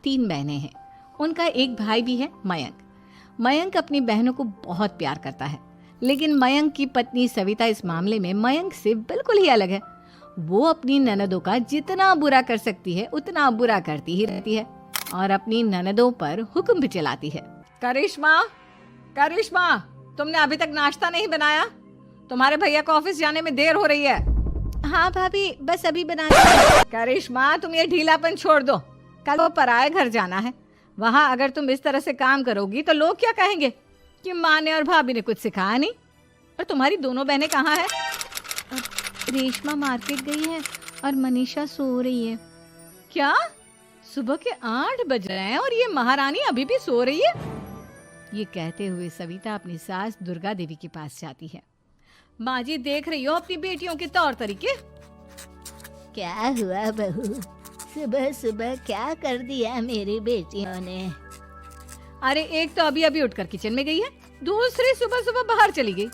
3 बहनें हैं। उनका एक भाई भी है, मयंक। मयंक अपनी बहनों को बहुत प्यार करता है, लेकिन मयंक की पत्नी सविता इस मामले में मयंक से बिल्कुल ही अलग है। वो अपनी ननदों का जितना बुरा कर सकती है उतना बुरा करती ही रहती है और अपनी ननदों पर हुक्म भी चलाती है। करिश्मा, करिश्मा, तुमने अभी तक नाश्ता नहीं बनाया? तुम्हारे भैया को ऑफिस जाने में देर हो रही है। हाँ भाभी, बस अभी बना रही। करिश्मा, तुम ये ढीलापन छोड़ दो। कल वो पराए घर जाना है। वहाँ अगर तुम इस तरह से काम करोगी तो लोग क्या कहेंगे कि माँ ने और भाभी ने कुछ सिखाया नहीं। और तुम्हारी दोनों बहनें कहाँ है? रेशमा मार्केट गई है और मनीषा सो रही है। क्या? सुबह के 8 बज रहे हैं और ये महारानी अभी भी सो रही है? ये कहते हुए सविता अपनी सास दुर्गा देवी के पास जाती है। माँ जी, देख रही हो अपनी बेटियों के तौर तरीके? क्या हुआ बहू, सुबह सुबह क्या कर दिया मेरी बेटियों ने? अरे एक तो अभी अभी उठकर किचन में गई है, दूसरी सुबह सुबह बाहर चली गई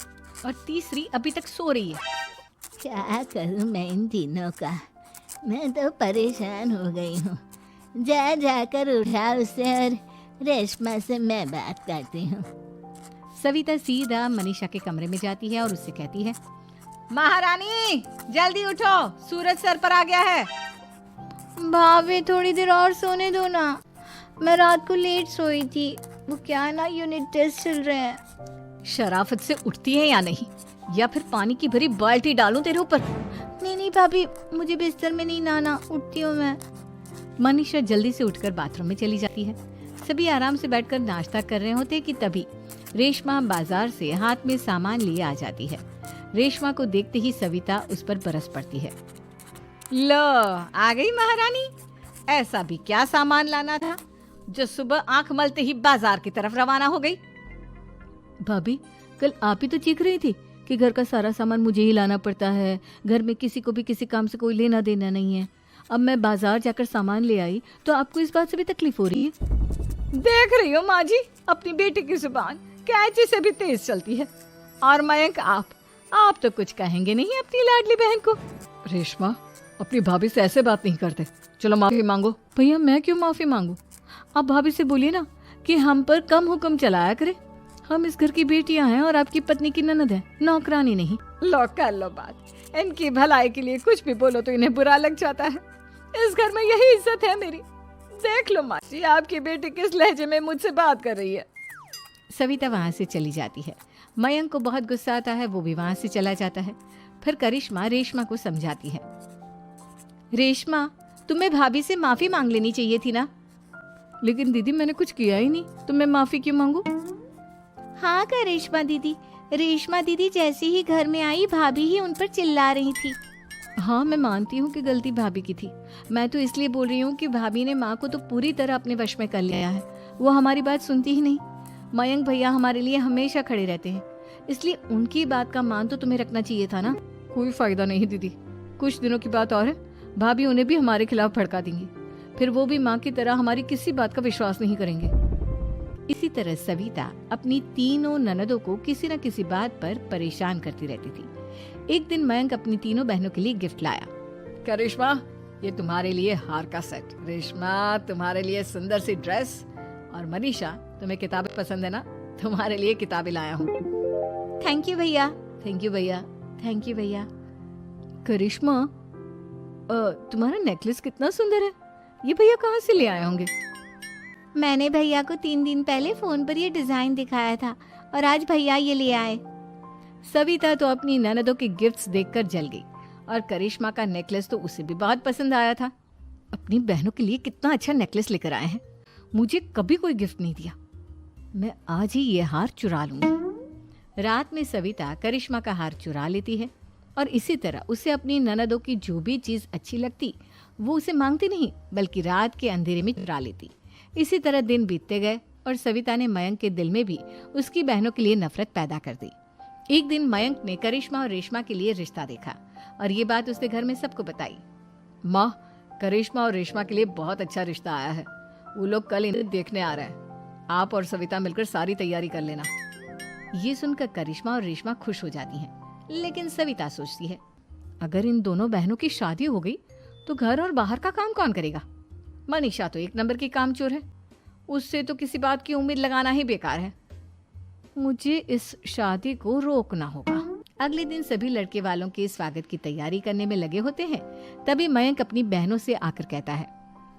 और तीसरी अभी तक सो रही है। क्या करूं मैं इन तीनों का, मैं तो परेशान हो गई हूँ। जा जाकर उठा उसे और रेशमा से मैं बात करती हूँ। सविता सीधा मनीषा के कमरे में जाती है और उससे कहती है, महारानी जल्दी उठो, सूरज सर पर आ गया है। भाभी थोड़ी देर और सोने दो ना, मैं रात को लेट सोई थी। वो क्या ना, यूनिट टेस्ट चल रहे हैं। शराफत से उठती है या नहीं, या फिर पानी की भरी बाल्टी डालूं तेरे ऊपर? नहीं भाभी, मुझे बिस्तर में नहीं नहाना, उठती हूँ मैं। मनीषा जल्दी से उठकर बाथरूम में चली जाती है। सभी आराम से बैठकर नाश्ता कर रहे होते कि तभी रेशमा बाजार से हाथ में सामान लिए आ जाती है। रेशमा को देखते ही सविता उस पर बरस पड़ती है। लो, आ गई महारानी। ऐसा भी क्या सामान लाना था जो सुबह आंख मलते ही बाजार की तरफ रवाना हो गई? भाभी, कल आप ही तो चीख रही थी कि घर का सारा सामान मुझे ही लाना पड़ता है, घर में किसी को भी किसी काम से कोई लेना देना नहीं है। अब मैं बाजार जाकर सामान ले आई तो आपको इस बात से भी तकलीफ हो रही है? देख रही हो माँ जी, अपनी बेटी की जुबान कैंची से भी तेज चलती है। और मयंक, आप तो कुछ कहेंगे नहीं अपनी लाडली बहन को। रेशमा, अपनी भाभी से ऐसे बात नहीं करते। चलो माफी मांगो। भैया, मैं क्यों माफी मांगू? आप भाभी से बोलिए ना कि हम पर कम हुक्म चलाया करे। हम इस घर की बेटियां हैं और आपकी पत्नी की ननद है, नौकरानी नहीं। लो कर लो बात। इनकी भलाई के लिए कुछ भी बोलो तो इन्हें बुरा लग जाता है। इस घर में यही इज्जत है मेरी। देख लो माँ जी, आपकी बेटी किस लहजे में मुझसे बात कर रही है। सविता वहाँ से चली जाती है। मयंक को बहुत गुस्सा आता है, वो भी वहाँ से चला जाता है। फिर करिश्मा रेशमा को समझाती है। रेशमा, तुम्हें भाभी से माफी मांग लेनी चाहिए थी ना। लेकिन दीदी, मैंने कुछ किया ही नहीं, तो मैं माफी क्यों मांगू? हाँ करिश्मा दीदी, रेशमा दीदी जैसे ही घर में आई भाभी ही उन पर चिल्ला रही थी। हाँ, मैं मानती हूँ कि गलती भाभी की थी। मैं तो इसलिए बोल रही हूँ कि भाभी ने माँ को तो पूरी तरह अपने वश में कर लिया है। वो हमारी बात सुनती ही नहीं। मयंक भैया हमारे लिए हमेशा खड़े रहते हैं, इसलिए उनकी बात का मान तो तुम्हें रखना चाहिए था ना। कोई फायदा नहीं दीदी, कुछ दिनों की बात और है, भाभी उन्हें भी हमारे खिलाफ भड़का देंगी। फिर वो भी माँ की तरह हमारी किसी बात का विश्वास नहीं करेंगे। इसी तरह सविता अपनी तीनों ननदों को किसी न किसी बात पर परेशान करती रहती थी। एक दिन मयंक अपनी तीनों बहनों के लिए गिफ्ट लाया। करिश्मा, ये तुम्हारे लिए हार का सेट। रेशमा, तुम्हारे लिए सुंदर सी ड्रेस। और मनीषा, तुम्हें किताबें पसंद है ना, तुम्हारे लिए किताबें लाया हूँ। थैंक यू भैया। थैंक यू भैया। थैंक यू भैया। करिश्मा, तुम्हारा नेकलेस कितना सुंदर है। ये भैया कहाँ से ले आए होंगे? मैंने भैया को 3 दिन पहले फोन पर ये डिजाइन दिखाया था और आज भैया ये ले आए। सविता तो अपनी ननदों के गिफ्ट्स देखकर जल गई और करिश्मा का नेकलेस तो उसे भी बहुत पसंद आया था। अपनी बहनों के लिए कितना अच्छा नेकलेस लेकर आए हैं, मुझे कभी कोई गिफ्ट नहीं दिया। मैं आज ही ये हार चुरा लूंगी। रात में सविता करिश्मा का हार चुरा लेती है और इसी तरह उसे अपनी ननदों की जो भी चीज अच्छी लगती वो उसे मांगती नहीं, बल्कि रात के अंधेरे में चुरा लेती। इसी तरह दिन बीतते गए और सविता ने मयंक के दिल में भी उसकी बहनों के लिए नफरत पैदा कर दी। एक दिन मयंक ने करिश्मा और रेशमा के लिए रिश्ता देखा और ये बात उसने घर में सबको बताई। माँ, करिश्मा और रेशमा के लिए बहुत अच्छा रिश्ता आया है। वो लोग कल इन्हें देखने आ रहे हैं। आप और सविता मिलकर सारी तैयारी कर लेना। ये सुनकर करिश्मा और रेशमा खुश हो जाती हैं, लेकिन सविता सोचती है, अगर इन दोनों बहनों की शादी हो गई तो घर और बाहर का काम कौन करेगा? मनीषा तो एक नंबर की कामचोर है, उससे तो किसी बात की उम्मीद लगाना ही बेकार है। मुझे इस शादी को रोकना होगा। अगले दिन सभी लड़के वालों के स्वागत की तैयारी करने में लगे होते हैं। तभी मयंक अपनी बहनों से आकर कहता है,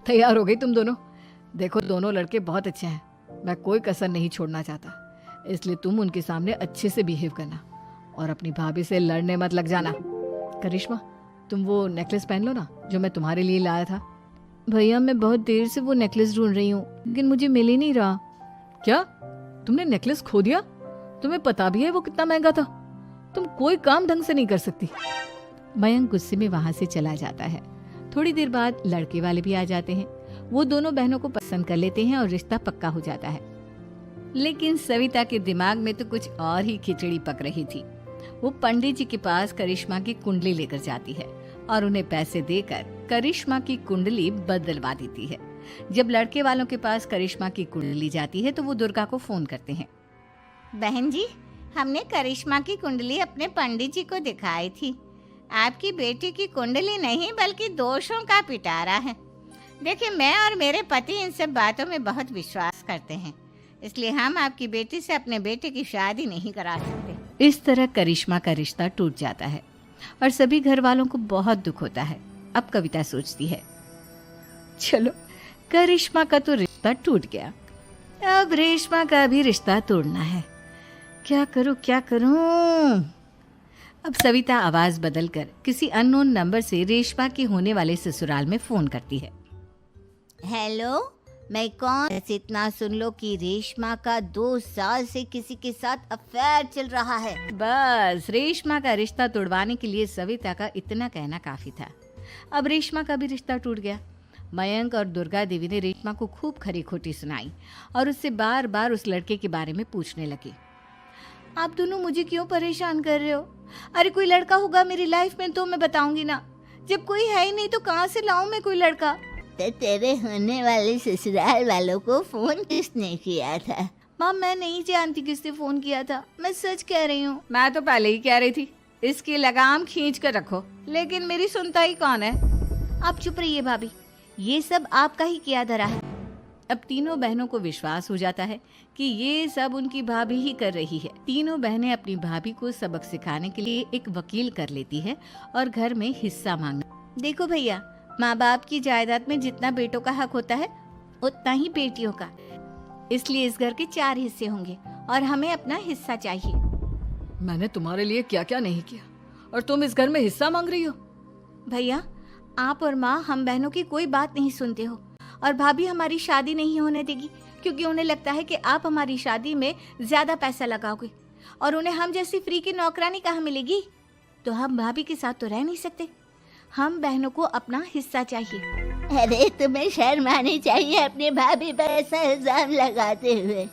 तैयार हो गई तुम दोनों? देखो दोनों लड़के बहुत अच्छे हैं, मैं कोई कसर नहीं छोड़ना चाहता, इसलिए तुम उनके सामने अच्छे से बिहेव करना और अपनी भाभी से लड़ने मत लग जाना। करिश्मा, तुम वो नेकलेस पहन लो ना जो मैं तुम्हारे लिए लाया था। भैया मैं बहुत देर से वो नेकलेस ढूंढ रही हूँ, लेकिन मुझे मिल ही नहीं रहा। क्या तुमने नेकलेस खो दिया? तुम्हें पता भी है वो कितना महंगा था? तुम कोई काम ढंग से नहीं कर सकती। मयंक गुस्से में वहां से चला जाता है। थोड़ी देर बाद लड़के वाले भी आ जाते हैं। वो दोनों बहनों को पसंद कर लेते हैं और रिश्ता पक्का हो जाता है। लेकिन सविता के दिमाग में तो कुछ और ही खिचड़ी पक रही थी। वो पंडित जी के पास करिश्मा की कुंडली लेकर जाती है और उन्हें पैसे देकर करिश्मा की कुंडली बदलवा देती है। जब लड़के वालों के पास करिश्मा की कुंडली जाती है तो वो दुर्गा को फोन करते हैं। बहन जी, हमने करिश्मा की कुंडली अपने पंडित जी को दिखाई थी। आपकी बेटी की कुंडली नहीं बल्कि दोषों का पिटारा है। देखिए, मैं और मेरे पति इन सब बातों में बहुत विश्वास करते हैं, इसलिए हम आपकी बेटी से अपने बेटे की शादी नहीं करा सकते। इस तरह करिश्मा का रिश्ता टूट जाता है और सभी घर वालों को बहुत दुख होता है। अब कविता सोचती है, चलो करिश्मा का तो रिश्ता टूट गया, अब रेशमा का भी रिश्ता तोड़ना है। क्या करूं? अब सविता आवाज बदलकर किसी अननोन नंबर से रेशमा के होने वाले ससुराल में फोन करती है। हेलो, मैं कौन? बस इतना सुन लो कि रेशमा का 2 साल से किसी के साथ अफेयर चल रहा है। बस रेशमा का रिश्ता तोड़वाने के लिए सविता का इतना कहना काफी था। अब रेशमा का भी रिश्ता टूट गया। मयंक और दुर्गा देवी ने रेशमा को खूब खरी खोटी सुनाई और उससे बार बार उस लड़के के बारे में पूछने लगी। आप दोनों मुझे क्यों परेशान कर रहे हो? अरे कोई लड़का होगा मेरी लाइफ में तो मैं बताऊंगी ना, जब कोई है ही नहीं तो कहाँ से लाऊं मैं कोई लड़का? तो तेरे होने वाले ससुराल वालों को फोन किसने किया था? माँ मैं नहीं जानती किसने फोन किया था, मैं सच कह रही हूँ। मैं तो पहले ही कह रही थी इसकी लगाम खींच कर रखो, लेकिन मेरी सुनता ही कौन है। आप चुप रहिए भाभी, ये सब आपका ही किया धरा है। अब तीनों बहनों को विश्वास हो जाता है कि ये सब उनकी भाभी ही कर रही है। तीनों बहनें अपनी भाभी को सबक सिखाने के लिए एक वकील कर लेती है और घर में हिस्सा मांगना। देखो भैया, माँ बाप की जायदाद में जितना बेटों का हक होता है उतना ही बेटियों का, इसलिए इस घर के 4 हिस्से होंगे और हमें अपना हिस्सा चाहिए। मैंने तुम्हारे लिए क्या क्या नहीं किया और तुम इस घर में हिस्सा मांग रही हो? भैया, आप और माँ हम बहनों की कोई बात नहीं सुनते हो और भाभी हमारी शादी नहीं होने देगी क्योंकि उन्हें लगता है कि आप हमारी शादी में ज्यादा पैसा लगाओगे और उन्हें हम जैसी फ्री की नौकरानी कहाँ मिलेगी। तो हम भाभी के साथ तो रह नहीं सकते, हम बहनों को अपना हिस्सा चाहिए। अरे तुम्हें शर्म आनी चाहिए अपने भाभी पर ऐसा इल्जाम लगाते हुए।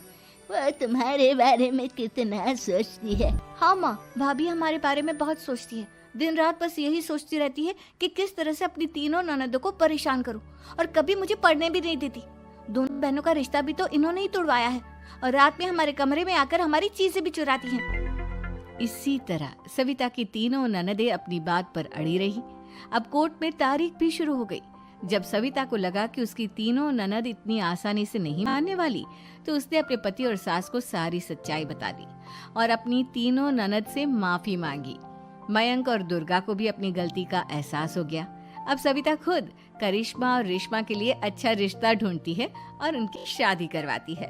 वो तुम्हारे बारे में कितना सोचती है। हाँ माँ, भाभी हमारे बारे में बहुत सोचती है, दिन रात बस यही सोचती रहती है कि किस तरह से अपनी तीनों ननदों को परेशान करूं और कभी मुझे पढ़ने भी नहीं देती। दोनों बहनों का रिश्ता भी तो इन्होंने ही तोड़वाया है और रात में हमारे कमरे में आकर हमारी चीजें भी चुराती हैं। इसी तरह सविता की तीनों ननदें अपनी बात पर अड़ी रही। अब कोर्ट में तारीख भी शुरू हो गई। जब सविता को लगा कि उसकी तीनों ननद इतनी आसानी से नहीं मानने वाली, तो उसने अपने पति और सास को सारी सच्चाई बता दी और अपनी तीनों ननद से माफी मांगी। मयंक और दुर्गा को भी अपनी गलती का एहसास हो गया। अब सविता खुद करिश्मा और रेशमा के लिए अच्छा रिश्ता ढूंढती है और उनकी शादी करवाती है।